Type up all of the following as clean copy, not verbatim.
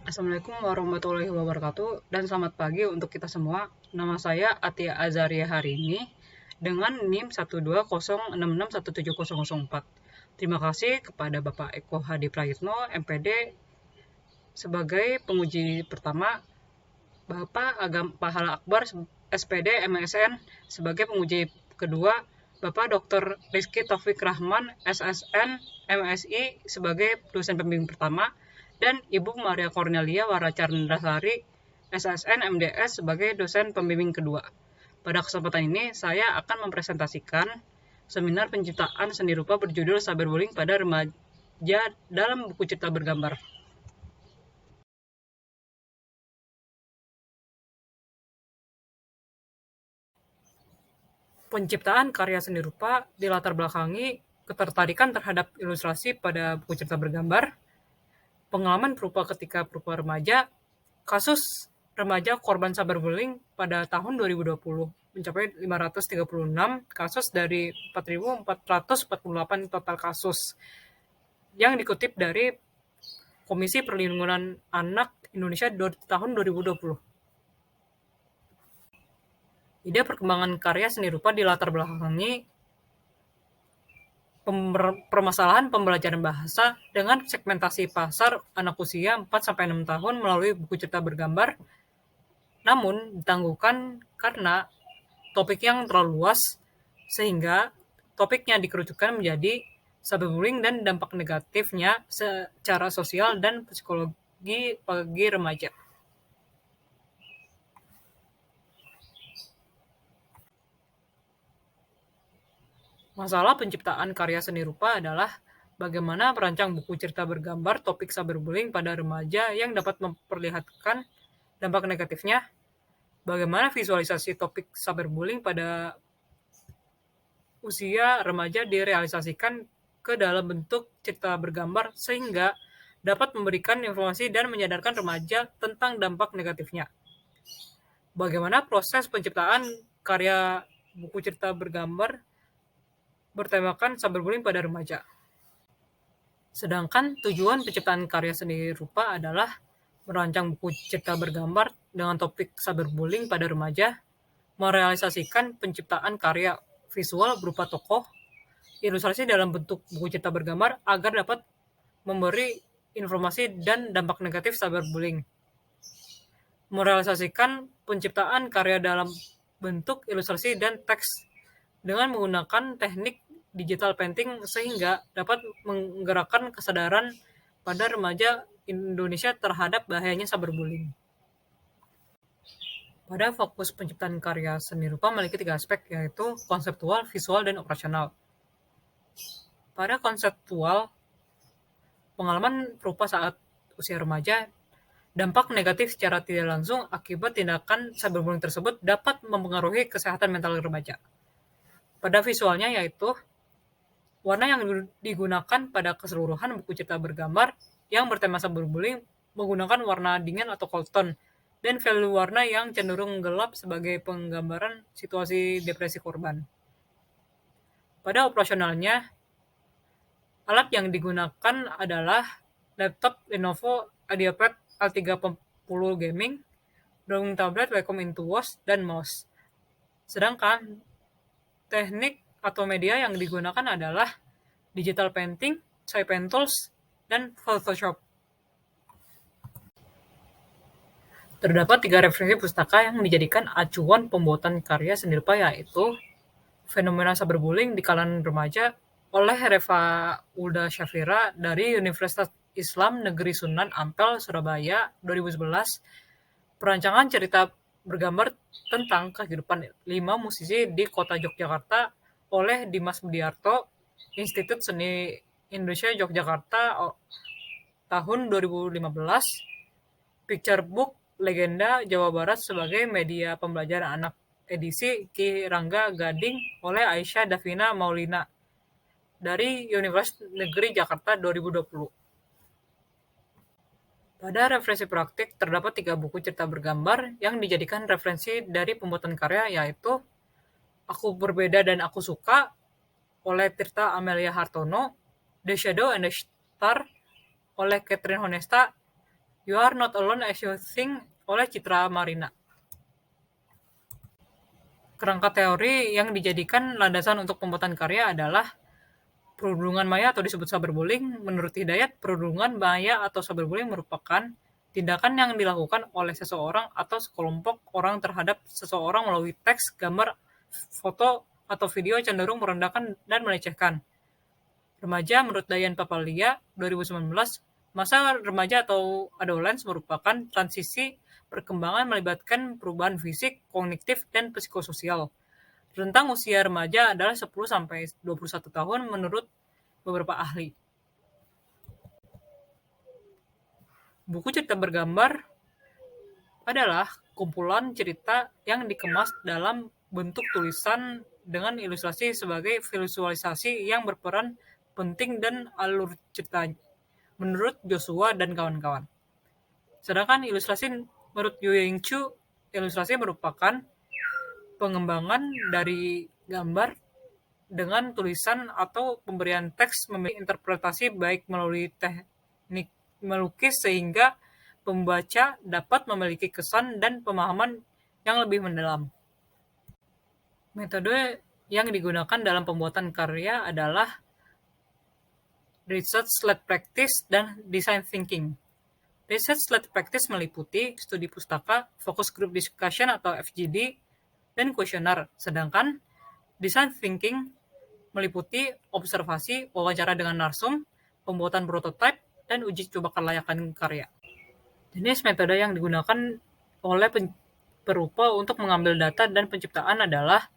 Assalamualaikum warahmatullahi wabarakatuh dan selamat pagi untuk kita semua. Nama saya Atia Azaria hari ini dengan NIM 12066170004. Terima kasih kepada Bapak Eko Hadi Prayitno, MPD sebagai penguji pertama, Bapak Agam Pahala Akbar, SPD MSN sebagai penguji kedua, Bapak Dr. Rizky Taufik Rahman, SSN MSI sebagai dosen pembimbing pertama, dan Ibu Maria Cornelia Waracarndasari, SSN MDS sebagai dosen pembimbing kedua. Pada kesempatan ini, saya akan mempresentasikan seminar penciptaan seni rupa berjudul Cyberbullying pada remaja dalam buku cerita bergambar. Penciptaan karya seni rupa dilatar belakangi ketertarikan terhadap ilustrasi pada buku cerita bergambar, pengalaman berupa ketika berupa remaja, kasus remaja korban cyberbullying pada tahun 2020 mencapai 536 kasus dari 4.448 total kasus yang dikutip dari Komisi Perlindungan Anak Indonesia tahun 2020. Ide perkembangan karya seni rupa dilatar belakangi permasalahan pembelajaran bahasa dengan segmentasi pasar anak usia 4-6 tahun melalui buku cerita bergambar, namun ditangguhkan karena topik yang terlalu luas sehingga topiknya dikerucutkan menjadi cyberbullying dan dampak negatifnya secara sosial dan psikologi bagi remaja. Masalah penciptaan karya seni rupa adalah bagaimana merancang buku cerita bergambar topik cyberbullying pada remaja yang dapat memperlihatkan dampak negatifnya, bagaimana visualisasi topik cyberbullying pada usia remaja direalisasikan ke dalam bentuk cerita bergambar sehingga dapat memberikan informasi dan menyadarkan remaja tentang dampak negatifnya. Bagaimana proses penciptaan karya buku cerita bergambar bertemakan cyberbullying pada remaja. Sedangkan tujuan penciptaan karya seni rupa adalah merancang buku cerita bergambar dengan topik cyberbullying pada remaja, merealisasikan penciptaan karya visual berupa tokoh, ilustrasi dalam bentuk buku cerita bergambar agar dapat memberi informasi dan dampak negatif cyberbullying. Merealisasikan penciptaan karya dalam bentuk ilustrasi dan teks dengan menggunakan teknik digital painting sehingga dapat menggerakkan kesadaran pada remaja Indonesia terhadap bahayanya cyberbullying. Pada fokus penciptaan karya seni rupa memiliki 3 aspek, yaitu konseptual, visual, dan operasional. Pada konseptual, pengalaman berupa saat usia remaja, dampak negatif secara tidak langsung akibat tindakan cyberbullying tersebut dapat mempengaruhi kesehatan mental remaja. Pada visualnya yaitu warna yang digunakan pada keseluruhan buku cerita bergambar yang bertema cyberbullying menggunakan warna dingin atau cold tone dan value warna yang cenderung gelap sebagai penggambaran situasi depresi korban. Pada operasionalnya, alat yang digunakan adalah laptop Lenovo IdeaPad L30 Gaming, drawing tablet Wacom Intuos, dan mouse. Sedangkan teknik atau media yang digunakan adalah digital painting, Pen Tools, dan Photoshop. Terdapat 3 referensi pustaka yang dijadikan acuan pembuatan karya seni rupa, yaitu Fenomena Cyberbullying di Kalangan Remaja oleh Reva Ulda Syafira dari Universitas Islam Negeri Sunan Ampel, Surabaya, 2011, perancangan cerita bergambar tentang kehidupan 5 musisi di kota Yogyakarta oleh Dimas Budiarto, Institut Seni Indonesia Yogyakarta, tahun 2015, Picture Book Legenda Jawa Barat sebagai media pembelajaran anak edisi Ki Rangga Gading oleh Aisyah Davina Maulina dari Universitas Negeri Jakarta 2020. Pada referensi praktik, terdapat 3 buku cerita bergambar yang dijadikan referensi dari pembuatan karya, yaitu Aku Berbeda dan Aku Suka oleh Tirta Amelia Hartono, The Shadow and the Star oleh Catherine Honesta, You Are Not Alone As You Think oleh Citra Marina. Kerangka teori yang dijadikan landasan untuk pembuatan karya adalah perundungan maya atau disebut cyberbullying. Menurut Hidayat, perundungan maya atau cyberbullying merupakan tindakan yang dilakukan oleh seseorang atau sekelompok orang terhadap seseorang melalui teks, gambar, foto, atau video cenderung merendahkan dan melecehkan. Remaja menurut Dayan Papalia 2019, masa remaja atau adolescence merupakan transisi perkembangan melibatkan perubahan fisik, kognitif, dan psikososial. Rentang usia remaja adalah 10-21 tahun menurut beberapa ahli. Buku cerita bergambar adalah kumpulan cerita yang dikemas dalam bentuk tulisan dengan ilustrasi sebagai visualisasi yang berperan penting dan alur cerita menurut Joshua dan kawan-kawan. Sedangkan ilustrasi menurut Yu Ying Chu, ilustrasi merupakan pengembangan dari gambar dengan tulisan atau pemberian teks memiliki interpretasi baik melalui teknik melukis sehingga pembaca dapat memiliki kesan dan pemahaman yang lebih mendalam. Metode yang digunakan dalam pembuatan karya adalah research-led practice dan design thinking. Research-led practice meliputi studi pustaka, focus group discussion atau FGD, dan kuesioner. Sedangkan design thinking meliputi observasi, wawancara dengan narsum, pembuatan prototipe, dan uji coba kelayakan karya. Jenis metode yang digunakan oleh perupa untuk mengambil data dan penciptaan adalah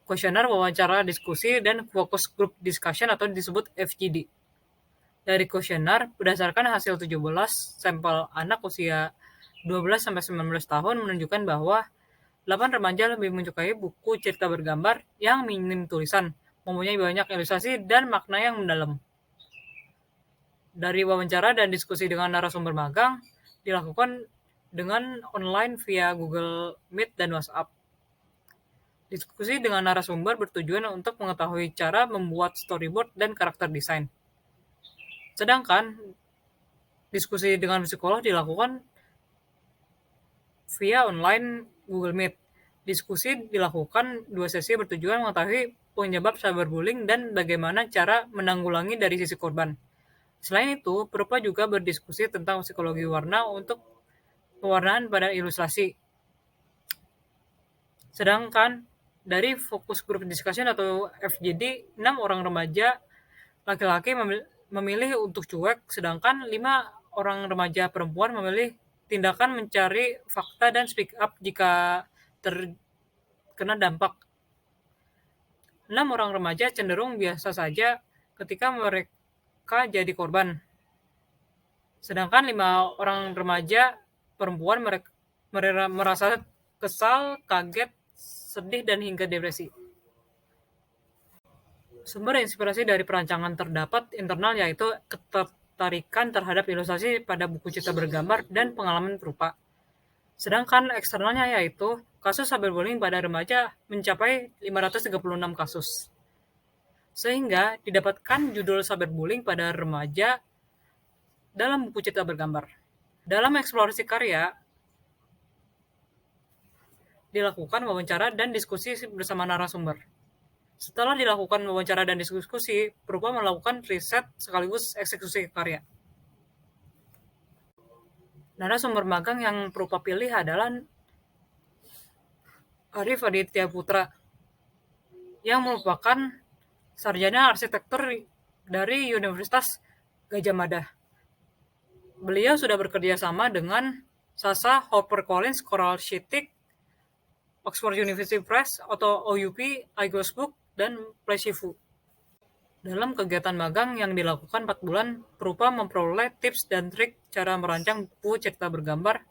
kuesioner, wawancara, diskusi, dan focus group discussion atau disebut FGD. Dari kuesioner, berdasarkan hasil 17 sampel anak usia 12-19 tahun menunjukkan bahwa 8 remaja lebih menyukai buku cerita bergambar yang minim tulisan, mempunyai banyak ilustrasi, dan makna yang mendalam. Dari wawancara dan diskusi dengan narasumber magang, dilakukan dengan online via Google Meet dan WhatsApp. Diskusi dengan narasumber bertujuan untuk mengetahui cara membuat storyboard dan karakter desain. Sedangkan diskusi dengan psikolog dilakukan via online Google Meet. Diskusi dilakukan 2 sesi bertujuan mengetahui penyebab cyberbullying dan bagaimana cara menanggulangi dari sisi korban. Selain itu, perupa juga berdiskusi tentang psikologi warna untuk pewarnaan pada ilustrasi. Sedangkan dari fokus group discussion atau FGD, 6 orang remaja laki-laki memilih untuk cuek, sedangkan 5 orang remaja perempuan memilih tindakan mencari fakta dan speak up jika terkena dampak. 6 orang remaja cenderung biasa saja ketika mereka jadi korban. Sedangkan 5 orang remaja perempuan merasa kesal, kaget, sedih, dan hingga depresi. Sumber inspirasi dari perancangan terdapat internal yaitu ketertarikan terhadap ilustrasi pada buku cerita bergambar dan pengalaman perupa. Sedangkan eksternalnya yaitu kasus cyberbullying pada remaja mencapai 536 kasus. Sehingga didapatkan judul cyberbullying pada remaja dalam buku cerita bergambar. Dalam eksplorasi karya, dilakukan wawancara dan diskusi bersama narasumber. Setelah dilakukan wawancara dan diskusi, perupa melakukan riset sekaligus eksekusi karya. Narasumber magang yang perupa pilih adalah Arif Aditya Putra, yang merupakan sarjana arsitektur dari Universitas Gadjah Mada. Beliau sudah bekerja sama dengan Sasa HarperCollins, Coral Shitik, Oxford University Press atau OUP, iGhostbook, dan Plesifu. Dalam kegiatan magang yang dilakukan 4 bulan, perupa memperoleh tips dan trik cara merancang buku cerita bergambar,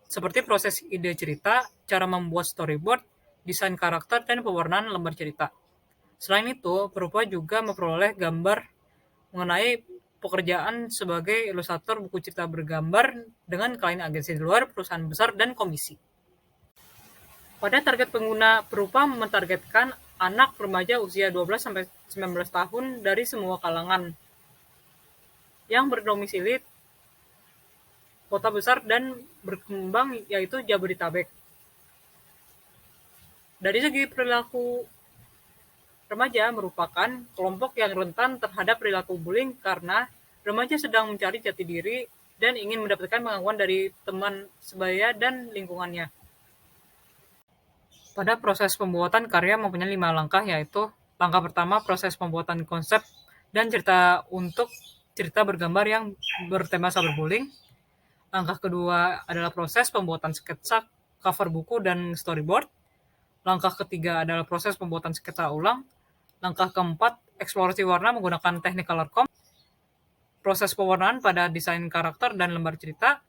seperti proses ide cerita, cara membuat storyboard, desain karakter, dan pewarnaan lembar cerita. Selain itu, perupa juga memperoleh gambar mengenai pekerjaan sebagai ilustrator buku cerita bergambar dengan klien agensi di luar, perusahaan besar, dan komisi. Pada target pengguna, perupa mentargetkan anak remaja usia 12-19 tahun dari semua kalangan yang berdomisili kota besar dan berkembang yaitu Jabodetabek. Dari segi perilaku, remaja merupakan kelompok yang rentan terhadap perilaku bullying karena remaja sedang mencari jati diri dan ingin mendapatkan pengakuan dari teman sebaya dan lingkungannya. Pada proses pembuatan karya mempunyai 5 langkah, yaitu langkah pertama proses pembuatan konsep dan cerita untuk cerita bergambar yang bertema cyberbullying. Langkah kedua adalah proses pembuatan sketsa, cover buku, dan storyboard. Langkah ketiga adalah proses pembuatan sketsa ulang. Langkah keempat, eksplorasi warna menggunakan teknik color comp. Proses pewarnaan pada desain karakter dan lembar cerita.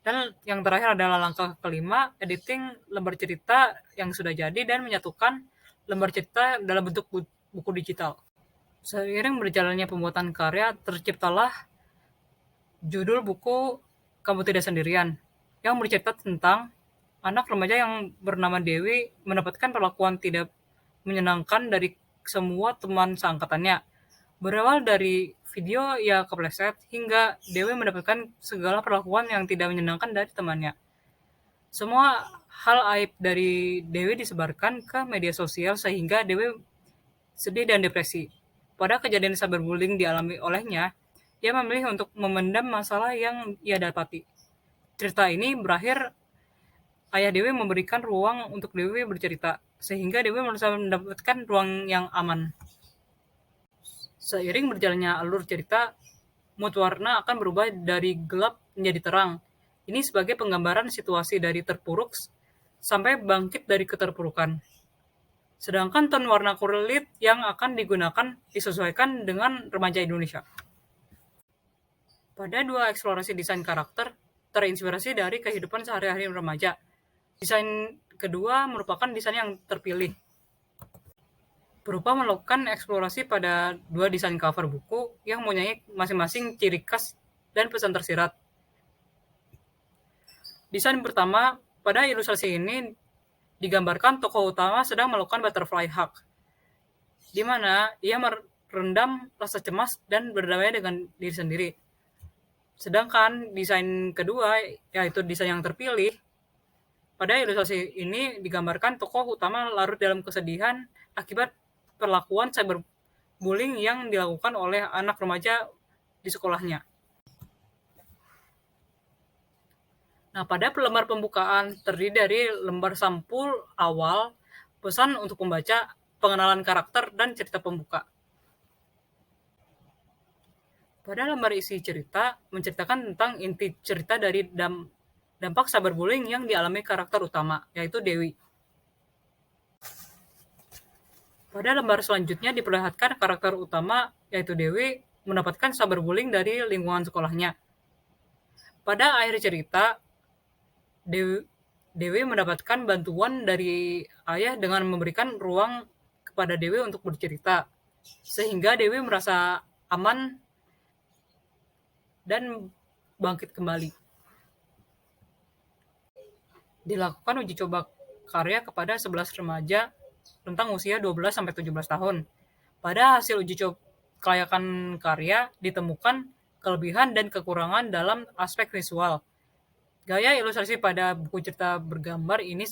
Dan yang terakhir adalah langkah kelima, editing lembar cerita yang sudah jadi dan menyatukan lembar cerita dalam bentuk buku digital. Seiring berjalannya pembuatan karya, terciptalah judul buku Kamu Tidak Sendirian, yang bercerita tentang anak remaja yang bernama Dewi mendapatkan perlakuan tidak menyenangkan dari semua teman seangkatannya. Berawal dari video ia kepleset, hingga Dewi mendapatkan segala perlakuan yang tidak menyenangkan dari temannya. Semua hal aib dari Dewi disebarkan ke media sosial sehingga Dewi sedih dan depresi. Pada kejadian cyberbullying dialami olehnya, ia memilih untuk memendam masalah yang ia dapati. Cerita ini berakhir ayah Dewi memberikan ruang untuk Dewi bercerita, sehingga Dewi merasa mendapatkan ruang yang aman. Seiring berjalannya alur cerita, mood warna akan berubah dari gelap menjadi terang. Ini sebagai penggambaran situasi dari terpuruk sampai bangkit dari keterpurukan. Sedangkan ton warna kulit yang akan digunakan disesuaikan dengan remaja Indonesia. Pada dua eksplorasi desain karakter, terinspirasi dari kehidupan sehari-hari remaja. Desain kedua merupakan desain yang terpilih, berupa melakukan eksplorasi pada dua desain cover buku yang mempunyai masing-masing ciri khas dan pesan tersirat. Desain pertama, pada ilustrasi ini digambarkan tokoh utama sedang melakukan butterfly hug, di mana ia merendam rasa cemas dan berdamai dengan diri sendiri. Sedangkan desain kedua, yaitu desain yang terpilih, pada ilustrasi ini digambarkan tokoh utama larut dalam kesedihan akibat perlakuan cyberbullying yang dilakukan oleh anak remaja di sekolahnya. Nah, pada lembar pembukaan terdiri dari lembar sampul awal, pesan untuk pembaca, pengenalan karakter, dan cerita pembuka. Pada lembar isi cerita, menceritakan tentang inti cerita dari dampak cyberbullying yang dialami karakter utama, yaitu Dewi. Pada lembar selanjutnya diperlihatkan karakter utama, yaitu Dewi, mendapatkan cyberbullying dari lingkungan sekolahnya. Pada akhir cerita, Dewi mendapatkan bantuan dari ayah dengan memberikan ruang kepada Dewi untuk bercerita, sehingga Dewi merasa aman dan bangkit kembali. Dilakukan uji coba karya kepada 11 remaja tentang usia 12-17 tahun. Pada hasil uji coba kelayakan karya ditemukan kelebihan dan kekurangan dalam aspek visual. Gaya ilustrasi pada buku cerita bergambar ini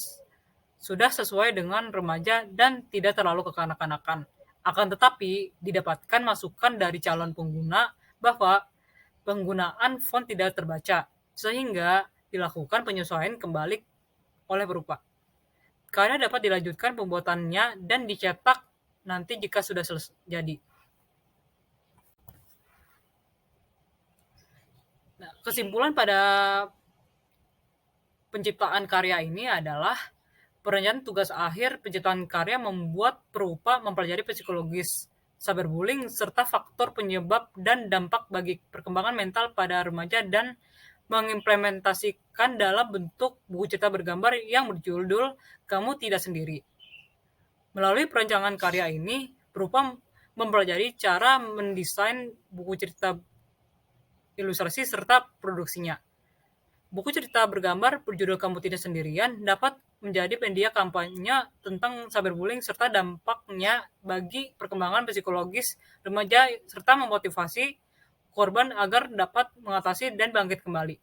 sudah sesuai dengan remaja dan tidak terlalu kekanak-kanakan. Akan tetapi, didapatkan masukan dari calon pengguna bahwa penggunaan font tidak terbaca, sehingga dilakukan penyesuaian kembali oleh perupa. Karya dapat dilanjutkan pembuatannya dan dicetak nanti jika sudah jadi. Nah, kesimpulan pada penciptaan karya ini adalah perencanaan tugas akhir penciptaan karya membuat perupa mempelajari psikologis cyberbullying serta faktor penyebab dan dampak bagi perkembangan mental pada remaja dan mengimplementasikan dalam bentuk buku cerita bergambar yang berjudul Kamu Tidak Sendiri. Melalui perencanaan karya ini, perupa mempelajari cara mendesain buku cerita ilustrasi serta produksinya. Buku cerita bergambar berjudul Kamu Tidak Sendirian dapat menjadi media kampanye tentang cyberbullying serta dampaknya bagi perkembangan psikologis remaja serta memotivasi korban agar dapat mengatasi dan bangkit kembali.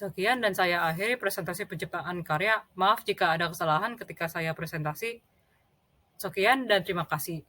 Sekian dan saya akhiri presentasi penciptaan karya. Maaf jika ada kesalahan ketika saya presentasi. Sekian dan terima kasih.